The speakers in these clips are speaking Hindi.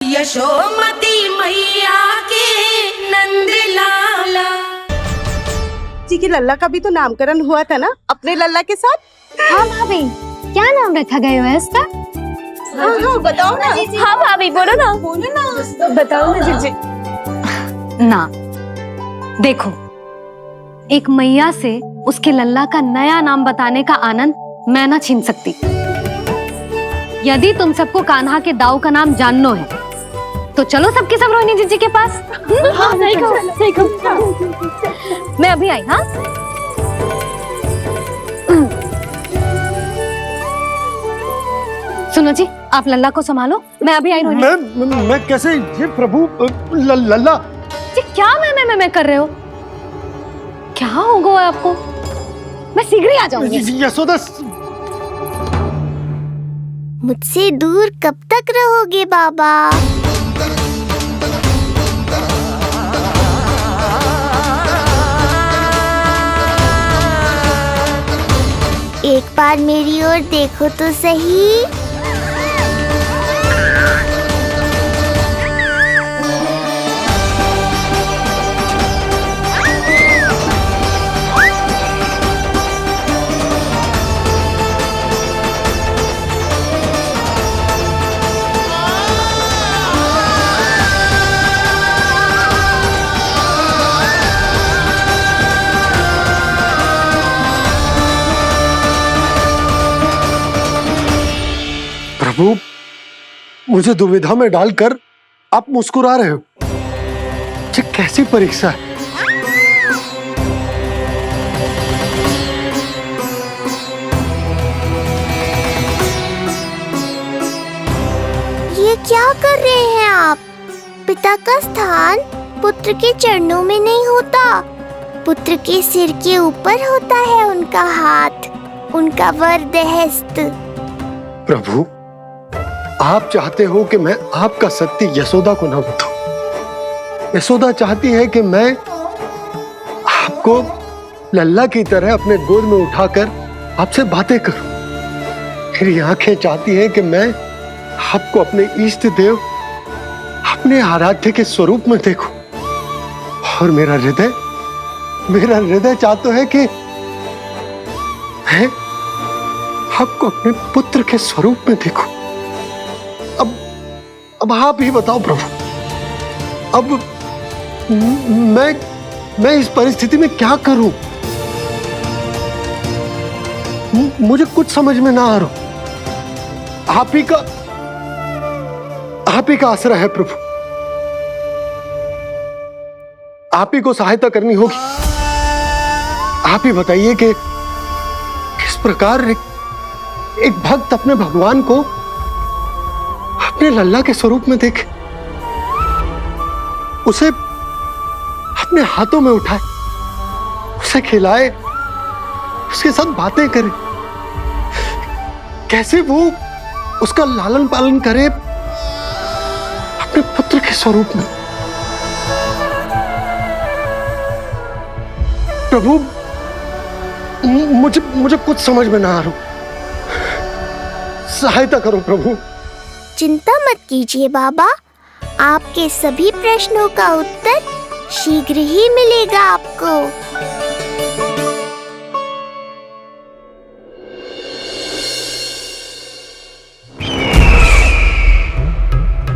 यशोमती मैया के नंद लाला। जी की लल्ला का भी तो नामकरण हुआ था ना अपने लल्ला के साथ। हाँ भाभी, क्या नाम रखा गया है इसका? हाँ, बताओ ना। हाँ भाभी, बोलो ना। बताओ ना जीजी। ना, देखो, एक मैया से उसके लल्ला का नया नाम बताने का आनंद मैं ना छीन सकती। यदि तुम सबको कान्हा के दाऊ का नाम जानना है तो चलो सबके सब रोहिणी जीजी के पास। हाँ, सही कहो। मैं अभी आई। हाँ, सुनो जी, आप लल्ला को संभालो, मैं अभी आई। रोहिणी, मैं कैसे? ये प्रभु लल्ला जी, क्या मैं कर रहे हो? क्या हो गया आपको? मैं शीघ्र ही आ जाऊंगी। यशोदा, मुझसे दूर कब तक रहोगे बाबा? एक बार मेरी ओर देखो तो सही। प्रभु, मुझे दुविधा में डालकर आप मुस्कुरा रहे हो। ये कैसी परीक्षा है? ये क्या कर रहे हैं आप? पिता का स्थान पुत्र के चरणों में नहीं होता, पुत्र के सिर के ऊपर होता है उनका हाथ, उनका वरदहस्त। प्रभु, आप चाहते हो कि मैं आपका सत्य यशोदा को न बताऊं। यशोदा चाहती है कि मैं आपको लल्ला की तरह अपने गोद में उठाकर आपसे बातें करूं। मेरी आंखें चाहती हैं कि मैं आपको अपने इष्ट देव, अपने आराध्य के स्वरूप में देखूं। और मेरा हृदय चाहता है कि मैं आपको अपने पुत्र के स्वरूप में देखूं। अब आप ही बताओ प्रभु, अब मैं इस परिस्थिति में क्या करूं? मुझे कुछ समझ में ना आ रहा। आप ही का आश्रय है प्रभु, आप ही को सहायता करनी होगी। आप ही बताइए कि किस प्रकार एक भक्त अपने भगवान को अपने लल्ला के स्वरूप में देखे, उसे अपने हाथों में उठाए, उसे खिलाए, उसके साथ बातें करे, कैसे वो उसका लालन पालन करे अपने पुत्र के स्वरूप में। प्रभु, मुझे कुछ समझ में ना आ रहा। सहायता करो प्रभु। चिंता मत कीजिए बाबा, आपके सभी प्रश्नों का उत्तर शीघ्र ही मिलेगा आपको।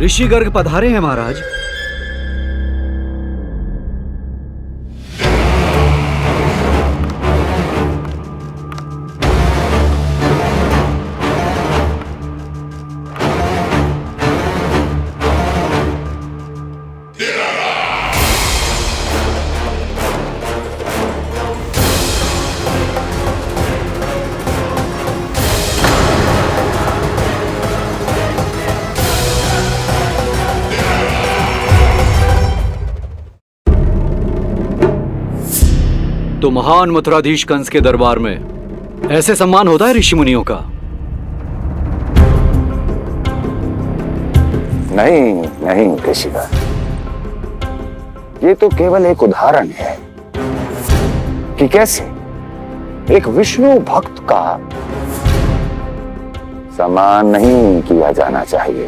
ऋषि गर्ग पधारे हैं महाराज। तो महान मथुराधीश कंस के दरबार में ऐसे सम्मान होता है ऋषि मुनियों का? नहीं नहीं ऋषिवर, ये तो केवल एक उदाहरण है कि कैसे एक विष्णु भक्त का सम्मान नहीं किया जाना चाहिए।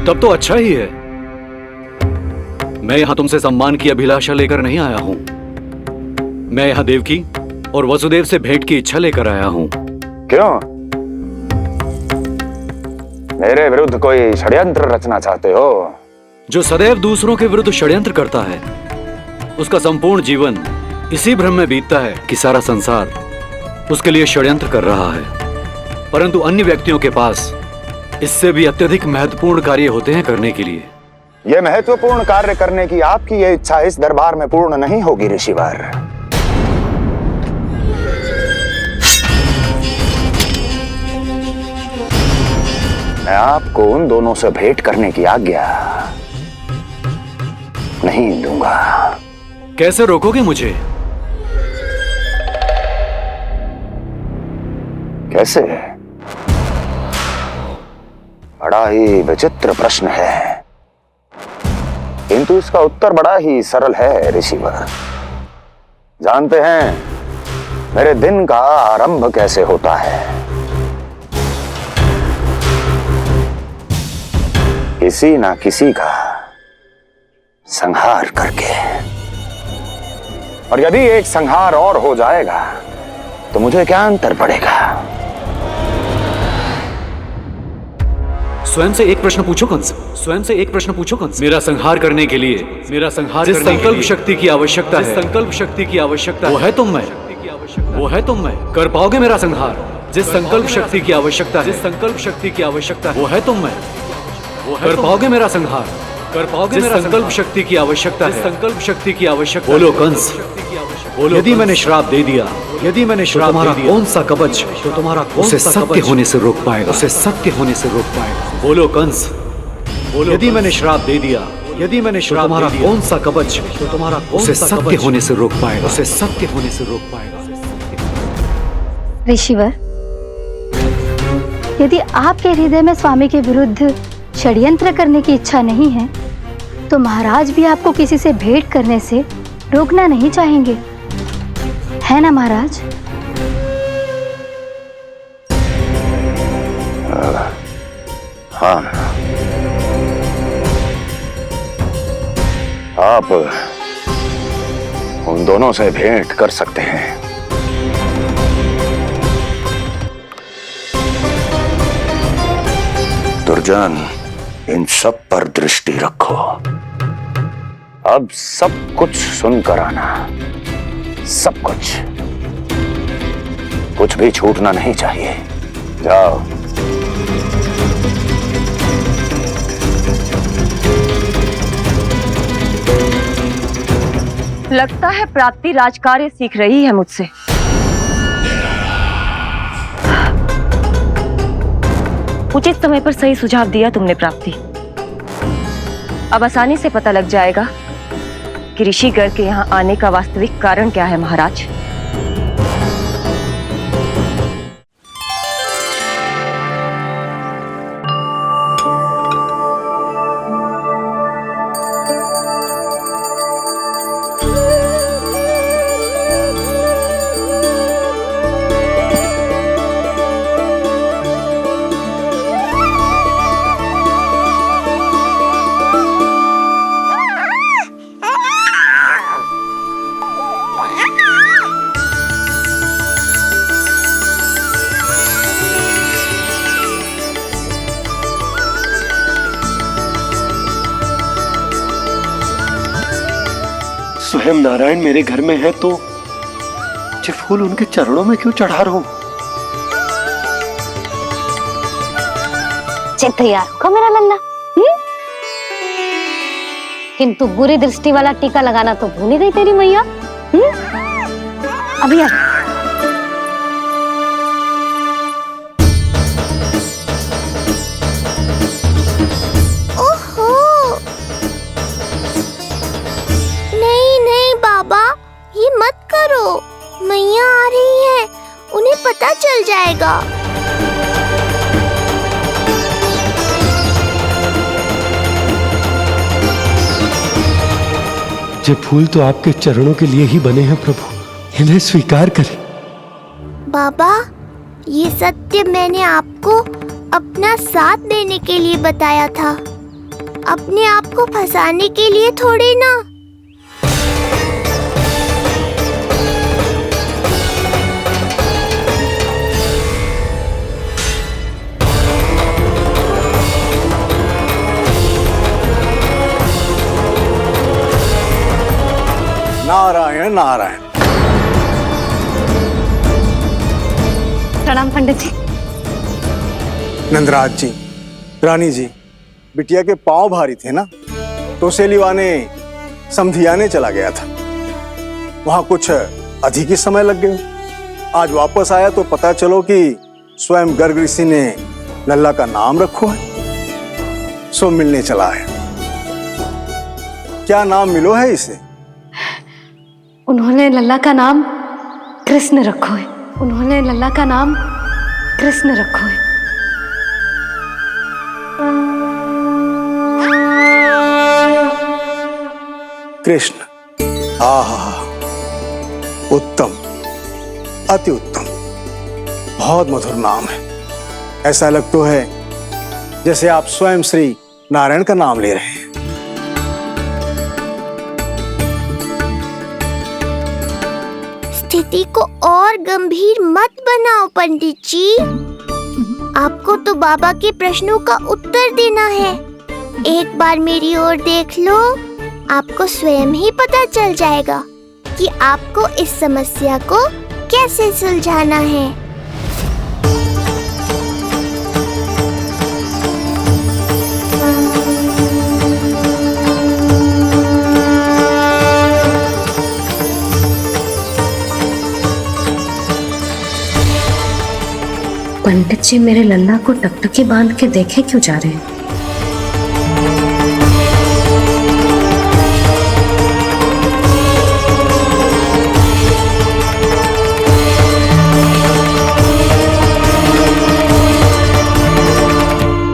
तब तो अच्छा ही है। मैं यहाँ तुमसे सम्मान की अभिलाषा लेकर नहीं आया हूँ। मैं यहाँ देवकी और वसुदेव से भेंट की इच्छा लेकर आया हूँ। क्यों? मेरे विरुद्ध कोई षड्यंत्र रचना चाहते हो? जो सदैव दूसरों के विरुद्ध षड्यंत्र करता है, उसका संपूर्ण जीवन इसी भ्रम में बीतता है कि सारा संसार उसके लिए षड्यंत्र कर रहा है। परंतु अन्य व्यक्तियों के पास इससे भी अत्यधिक महत्वपूर्ण कार्य होते हैं करने के लिए। यह महत्वपूर्ण कार्य करने की आपकी यह इच्छा इस दरबार में पूर्ण नहीं होगी ऋषिवर। मैं आपको उन दोनों से भेंट करने की आज्ञा नहीं दूंगा। कैसे रोकोगे मुझे? कैसे? बड़ा ही विचित्र प्रश्न है, किंतु इसका उत्तर बड़ा ही सरल है ऋषिवर। जानते हैं मेरे दिन का आरंभ कैसे होता है? किसी ना किसी का संहार करके। और यदि एक संहार और हो जाएगा तो मुझे क्या अंतर पड़ेगा? स्वयं से एक प्रश्न पूछो कंस। स्वयं से एक प्रश्न पूछो कंस। मेरा संहार करने के लिए, मेरा संहार जिस संकल्प शक्ति की आवश्यकता है, संकल्प शक्ति की आवश्यकता वो है तुम में, वो है तुम में। कर पाओगे मेरा संहार? जिस संकल्प शक्ति की आवश्यकता है, जिस संकल्प शक्ति की आवश्यकता वो है तुम में, वो कर पाओगे मेरा संहार? कर पाओगे मेरा संकल्प शक्ति की आवश्यकता है, संकल्प शक्ति की आवश्यकता। बोलो कंस, बोलो। यदि मैंने श्राप दे दिया, यदि मैंने श्राप दे दिया, कौन सा कवच तो तुम्हारा उसे सत्य होने से रोक पाएगा? उसे सत्य होने से रोक पाएगा? बोलो कंस, बोलो। यदि मैंने श्राप दे दिया, यदि मैंने श्राप तुम्हारा कौन सा कवच तो तुम्हारा उसे सत्य होने से रोक पाएगा? उसे सत्य होने से रोक पाएगा? ऋषिवर, यदि आपके हृदय में स्वामी के विरुद्ध षड्यंत्र करने की इच्छा नहीं है, तो महाराज भी आपको किसी से भेंट करने से रोकना नहीं चाहेंगे, है ना महाराज? हाँ, आप उन दोनों से भेंट कर सकते हैं। दुर्जन, इन सब पर दृष्टि रखो। अब सब कुछ सुनकर आना, सब कुछ, कुछ भी छूटना नहीं चाहिए। जाओ। लगता है प्राप्ति राजकार्य सीख रही है मुझसे। उचित समय पर सही सुझाव दिया तुमने प्राप्ति। अब आसानी से पता लग जाएगा कि ऋषिगढ़ के यहाँ आने का वास्तविक कारण क्या है महाराज। स्वयं नारायण मेरे घर में है तो ये फूल उनके चरणों में क्यों चढ़ा रहा हूं? चल तैयार होगा मेरा लल्ला। किंतु बुरी दृष्टि वाला टीका लगाना तो भूल ही गई तेरी मैया। अभी आ। ओहो, नहीं नहीं बाबा, ये मत करो। मैया आ रही है, उन्हें पता चल जाएगा। ये फूल तो आपके चरणों के लिए ही बने हैं प्रभु, इन्हें स्वीकार करें। बाबा, ये सत्य मैंने आपको अपना साथ देने के लिए बताया था। अपने आप को फंसाने के लिए थोड़ी ना। नारायण नारायण। प्रणाम पंडित जी। नंदराज जी, रानी जी, बिटिया के पांव भारी थे ना, तो सेलिवाने समधियाने चला गया था। वहां कुछ अधिक ही समय लग गया। आज वापस आया तो पता चलो कि स्वयं गर्ग ऋषि ने लल्ला का नाम रखो है, सो मिलने चला है। क्या नाम मिलो है इसे? उन्होंने लल्ला का नाम कृष्ण रखो है। उन्होंने लल्ला का नाम कृष्ण रखो है। कृष्ण, आहा, उत्तम, अति उत्तम, बहुत मधुर नाम है। ऐसा लगता है जैसे आप स्वयं श्री नारायण का नाम ले रहे हैं। स्थिति को और गंभीर मत बनाओ पंडित जी। आपको तो बाबा के प्रश्नों का उत्तर देना है। एक बार मेरी ओर देख लो, आपको स्वयं ही पता चल जाएगा कि आपको इस समस्या को कैसे सुलझाना है। पंडित जी मेरे लल्ला को टकटकी बांध के देखे क्यों जा रहे हैं?